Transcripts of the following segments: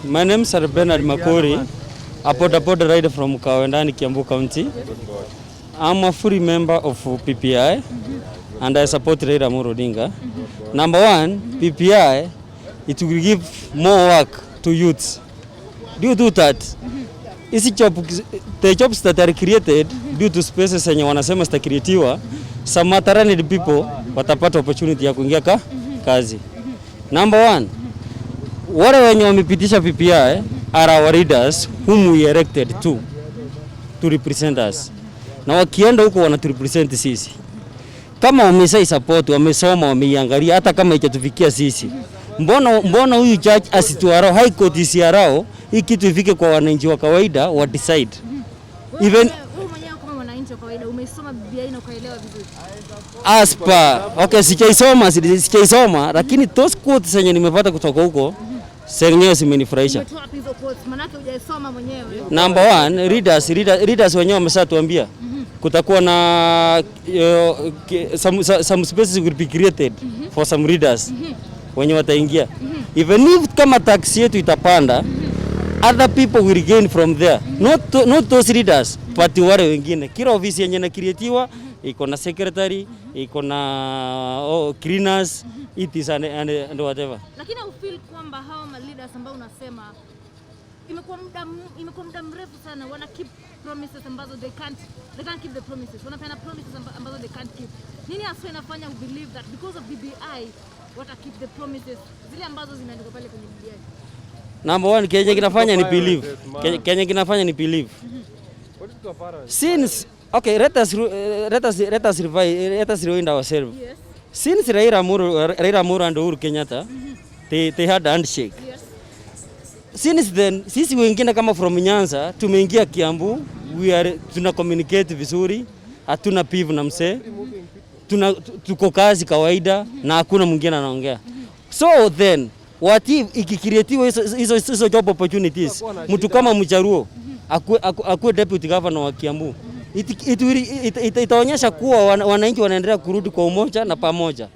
My name is Bernard Makori, a boda rider from Kawendani, Kiambu County. I'm a full member of PPI and I support Raila Amolo Odinga. Number one, PPI, it will give more work to youths. Due to that, the jobs that are created due to spaces zenye wanasema zitakreatiwa, some talented people watapata opportunity ya kuingia kazi. Number one, wale wenye wamepitisha PPI are our leaders whom we elected to represent us. Na wakienda huko wanaturepresent sisi. Kama wamesai support, wamesoma, wameiangalia hata kama ikatufikia sisi. Mbona huyu judge asituarao, high court isiarao, hii kitu ifike kwa wananchi wa kawaida wa decide. Even mwenyewe kama wananchi wa kawaida umesoma BBI na ukaelewa vizuri. Okay, sijaisoma lakini those quotes zenye nimepata kutoka huko zenyewe zimenifurahisha. Umetoa hizo quotes manake hujasoma mwenyewe. Number one, readers wenyewe wameshatuambia kutakuwa na some spaces will be created for some readers wenye wataingia. Even if kama tax yetu itapanda, other people will gain from there. Not those readers, but wale wengine. Kila ofisi yenye na creatiwa iko na secretary, iko na cleaners, it is and whatever. Lakini I feel kwamba hao leaders ambao unasema imekuwa muda mrefu sana wana keep promises ambazo they can't keep the promises. Wanafanya promises ambazo they can't keep. Nini hasa inafanya believe that because of BBI wata keep the promises zile ambazo zimeandikwa pale kwenye BBI? Number one, Kenya kinafanya ni believe. Kenya kinafanya ni believe. Since okay, let us rewind ourselves. Yes. Since Raila Amolo and Uhuru Kenyatta, they had a handshake. Yes. Since then, sisi wengine kama from Nyanza tumeingia Kiambu, tuna communicate vizuri, hatuna pivu na mse, tuko kazi kawaida na hakuna mwingine anaongea. So then, what if ikikreatiwa hizo job opportunities, mtu kama Mjaruo akuwe deputy governor wa Kiambu, itaonyesha kuwa wananchi wanaendelea kurudi kwa umoja na pamoja.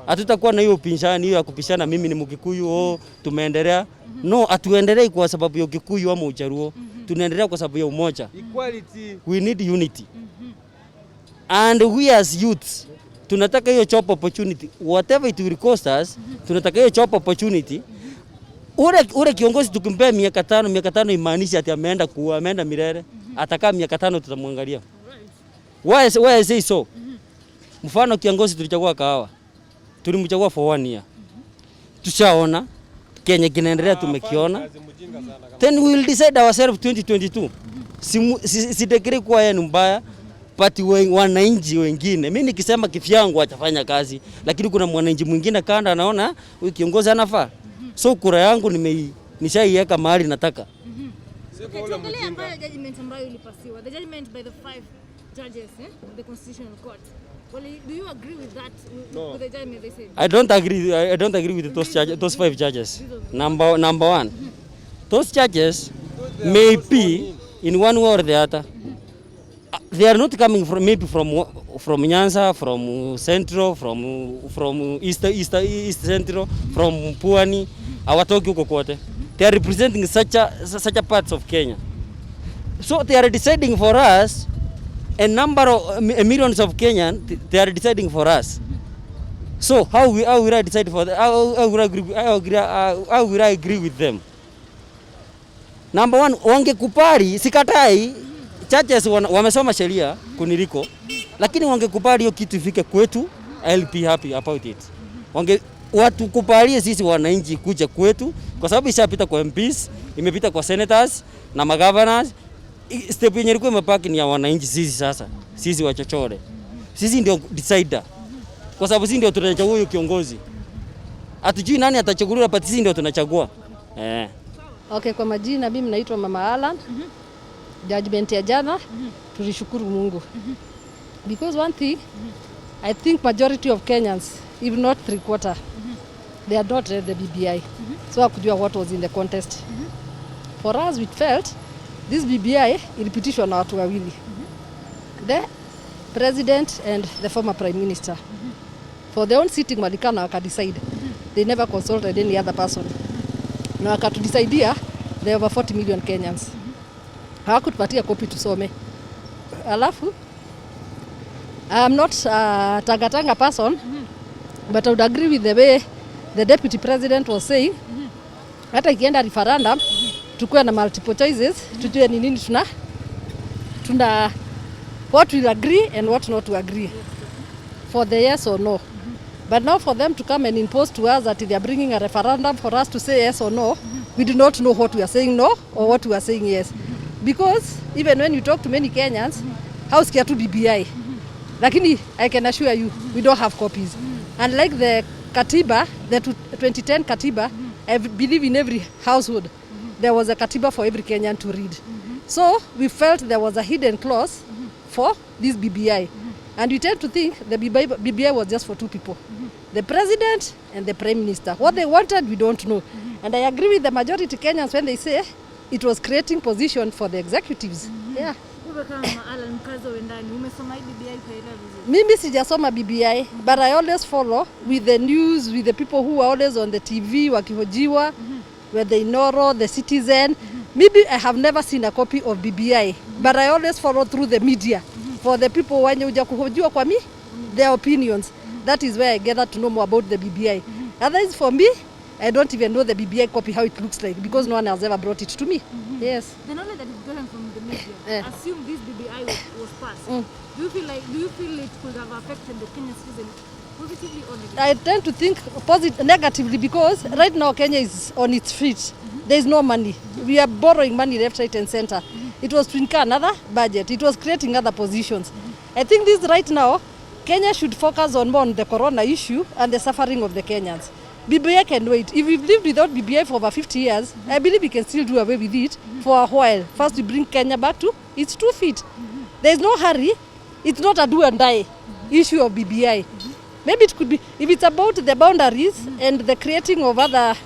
Hatutakuwa na hiyo pinshani hiyo ya kupishana, mimi ni Mkikuyu tumeendelea. No, atuendelee kwa sababu ya Kikuyu ama Ujaruo. Tunaendelea kwa sababu ya umoja. Equality. We need unity. And we as youths tunataka hiyo job opportunity. Whatever it will cost us, tunataka hiyo job opportunity. Ule kiongozi tukimpea miaka 5 imaanisha ati ameenda milele. Atakaa miaka 5 tutamwangalia. Why I say so? Mfano kiongozi tulichagua Kahawa. Tulimchagua for 1 year. Tushaona Kenya kinaendelea tumekiona. Then we will decide ourselves 2022. Si decree kwa yeye ni mbaya, but wananchi wengine. Mimi nikisema kifyangu atafanya kazi, lakini kuna mwananchi mwingine kanda anaona huyu kiongozi anafaa. So kura yangu nishaiweka mahali nataka. Tuangalie ambayo judgment ambayo ilipasiwa. The judgment by the 5 judges, the Constitutional Court. Well, do you agree with that? With the judgment they said? I don't agree with those 5 judges. Number one, those judges may be in one way or the other. They are not coming from Nyanza, from Central, from East Central, from Pwani. Hawatoki huko kote. They are representing such a parts of Kenya. So they are deciding for us. A number of millions of Kenyans, they are deciding for us. So how will I decide for them? How will I agree with them? Number one, wangekubali, sikatai, churches wamesoma sheria kuniliko, lakini wangekubali hiyo kitu ifike kwetu, I'll be happy about it. Watu kubalie sisi wananchi kuja kwetu, kwa sababu ishapita kwa MPs, imepita kwa senators na magovernors. Step yenye ilikuwa imepaki ni ya wananchi sisi sasa. Sisi wachochole. Sisi ndio decider. Kwa sababu sisi ndio tunachagua huyo kiongozi. Hatujui nani atachaguliwa, but sisi ndio tunachagua. Okay, kwa majina mimi naitwa Mama Alan. Judgment ya jana tulishukuru Mungu. Because one thing, I think majority of Kenyans, if not 3/4, they had not read the BBI. So hakujua what was in the contest. For us we felt this BBI ilipitishwa na watu wawili. The president and the former prime minister. For their own sitting walikana wakadecide. They never consulted any other person. na wakatusaidia there over 40 million Kenyans. Hawakutupatia copy tusome. Alafu I'm not a tanga person, but I would agree with the way the deputy president was saying. Hata ikienda referendum, tukue na multiple choices, tujue ni nini tuna what we'll agree and what not to agree for the yes or no. But now for them to come and impose to us that they are bringing a referendum for us to say yes or no, we do not know what we are saying no or what we are saying yes. Because even when you talk to many Kenyans, hausikia tu BBI. Lakini I can assure you, we don't have copies. Unlike the Katiba, the 2010 Katiba, I believe in every household there was a Katiba for every Kenyan to read. So we felt there was a hidden clause for this BBI. And we tend to think the BBI was just for two people, the president and the prime minister. What they wanted, we don't know. And I agree with the majority Kenyans when they say it was creating position for the executives. Yeah. Mimi sijasoma BBI, but I always follow with the news, with the people who are always on the TV, wakihojiwa, with the Inoro, the Citizen. Maybe I have never seen a copy of BBI, but I always follow through the media for the people wenye uja kuhojiwa kwa mi, their opinions. That is where I gather to know more about the BBI. Otherwise for me, I don't even know the BBI copy, how it looks like, because no one has ever brought it to me. Yes. The knowledge that is gotten from the media, assume this BBI was passed. Do you feel it could have affected the Kenyan citizen positively or negatively? I tend to think negatively, because right now Kenya is on its feet. There is no money. We are borrowing money left, right and center. It was to incur another budget. It was creating other positions. I think this right now, Kenya should focus on more on the corona issue and the suffering of the Kenyans. BBI can wait. If we've lived without BBI for over 50 years, I believe we can still do away with it for a while. First, we bring Kenya back to its 2 feet. There is no hurry. It's not a do and die issue of BBI. Maybe it could be, if it's about the boundaries and the creating of other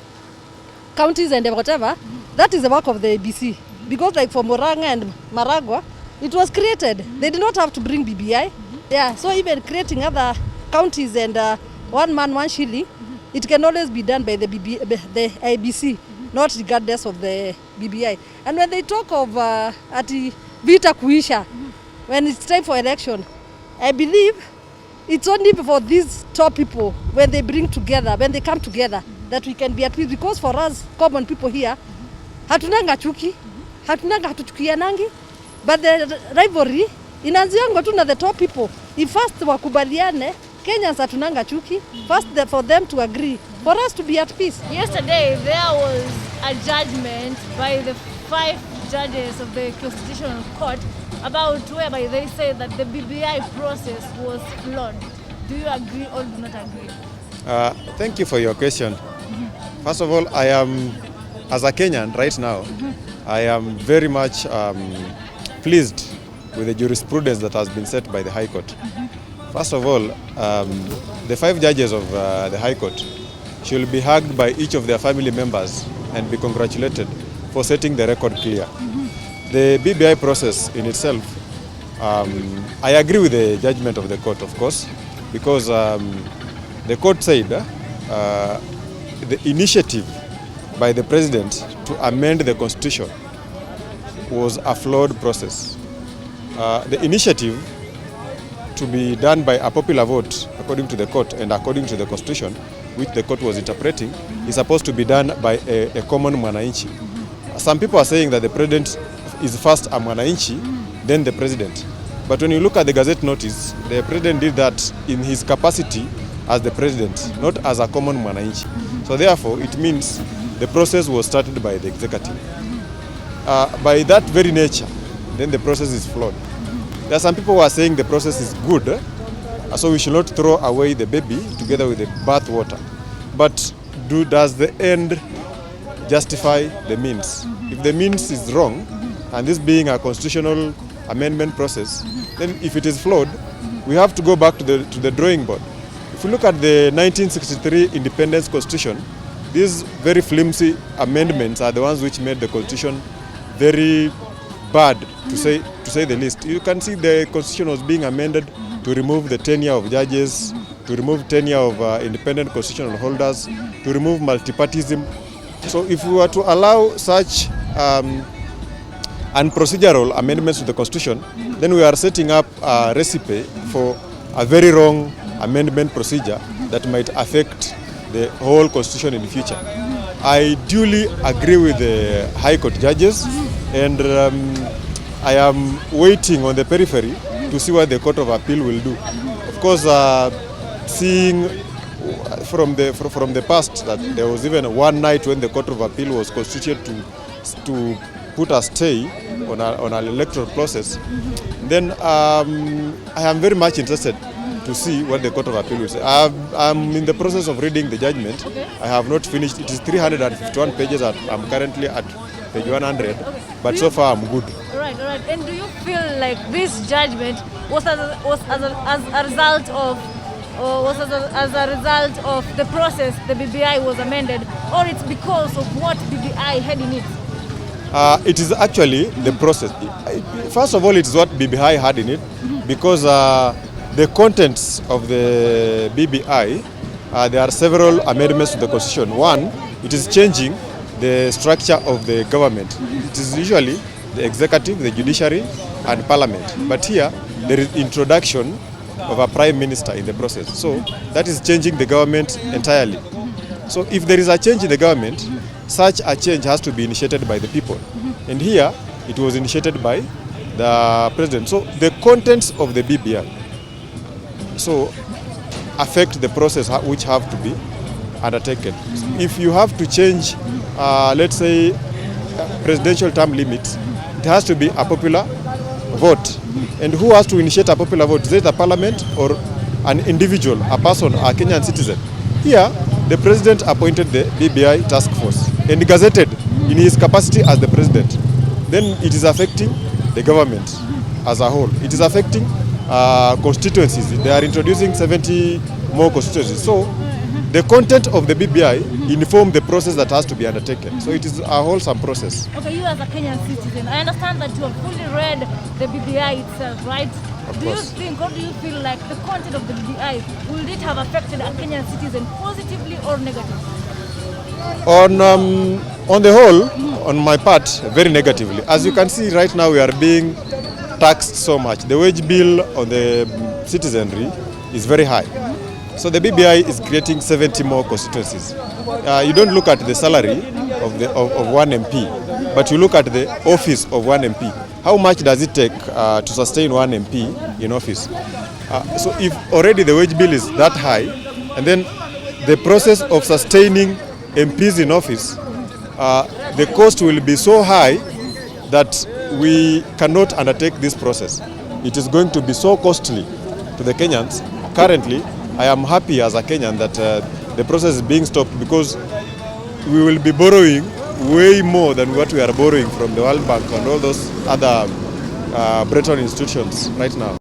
counties and whatever, that is the work of the ABC. Because like for Murang'a and Maragua, it was created. They did not have to bring BBI. Yeah, so even creating other counties and one man, one shilling, it can always be done by the ABC, not regardless of the BBI. And when they talk of ati vita kuisha, when it's time for election, I believe it's only for these top people, when they bring together, when they come together, that we can be at peace. Because for us, common people here, hatunanga chuki, hatunanga hatuchukianangi, but the rivalry inaanzianga tu na the top people. If first wakubaliane, Kenyans hatunanga chuki, first for them to agree, for us to be at peace. Yesterday, there was a judgment by the 5 judges of the Constitutional Court about whereby they say that the BBI process was flawed. Do you agree or do not agree? Thank you for your question. First of all, I am, as a Kenyan right now, I am very much pleased with the jurisprudence that has been set by the High Court. First of all, the 5 judges of the High Court should be hugged by each of their family members and be congratulated for setting the record clear. The BBI process in itself, I agree with the judgment of the court, of course, because the court said the initiative by the president to amend the constitution was a flawed process. The initiative to be done by a popular vote, according to the court and according to the constitution, which the court was interpreting, is supposed to be done by a common mwananchi. Some people are saying that the president is first a mwananchi, then the president. But when you look at the Gazette notice, the president did that in his capacity as the president, not as a common mwananchi. So therefore, it means the process was started by the executive. By that very nature, then the process is flawed. There are some people who are saying the process is good, so we should not throw away the baby together with the bath water. But does the end justify the means? If the means is wrong, and this being a constitutional amendment process, then if it is flawed, we have to go back to the drawing board. If you look at the 1963 Independence Constitution, these very flimsy amendments are the ones which made the constitution very bad, to say the least. You can see the constitution was being amended to remove the tenure of judges, to remove tenure of independent constitutional holders, to remove multipartyism. So if we were to allow such unprocedural amendments to the Constitution, then we are setting up a recipe for a very wrong amendment procedure that might affect the whole Constitution in the future. I duly agree with the High Court judges, and I am waiting on the periphery to see what the Court of Appeal will do. Of course, seeing from the past that there was even one night when the Court of Appeal was constituted to put a stay on an electoral process, then I am very much interested to see what the Court of Appeal will say. I'm in the process of reading the judgment. Okay. I have not finished. It is 351 pages. I'm currently at page 100, okay. But so far I'm good. All right. And do you feel like this judgment was as a result of the process the BBI was amended, or it's because of what BBI had in it? It is actually the process. First of all, it is what BBI had in it, because the contents of the BBI, there are several amendments to the Constitution. One, it is changing the structure of the government. It is usually the executive, the judiciary, and parliament. But here, there is introduction of a prime minister in the process. So that is changing the government entirely. So if there is a change in the government, such a change has to be initiated by the people. And here, it was initiated by the president. So the contents of the BBI affect the process which have to be undertaken. If you have to change, let's say, presidential term limits, it has to be a popular vote. And who has to initiate a popular vote? Is it a parliament or an individual, a person, a Kenyan citizen? Here, the president appointed the BBI task force and gazetted in his capacity as the president. Then it is affecting the government as a whole. It is affecting constituencies. They are introducing 70 more constituencies. So the content of the BBI inform the process that has to be undertaken. So it is a wholesome process. Okay, you as a Kenyan citizen, I understand that you have fully read the BBI itself, right? Do you think, or do you feel like the content of the BBI, will it have affected a Kenyan citizen positively or negatively? On the whole, on my part, very negatively. As you can see right now, we are being taxed so much. The wage bill on the citizenry is very high. So the BBI is creating 70 more constituencies. You don't look at the salary of one MP, but you look at the office of one MP. How much does it take to sustain one MP in office? So if already the wage bill is that high, and then the process of sustaining MPs in office, the cost will be so high that we cannot undertake this process. It is going to be so costly to the Kenyans. Currently, I am happy as a Kenyan that the process is being stopped, because we will be borrowing way more than what we are borrowing from the World Bank and all those other Bretton institutions right now.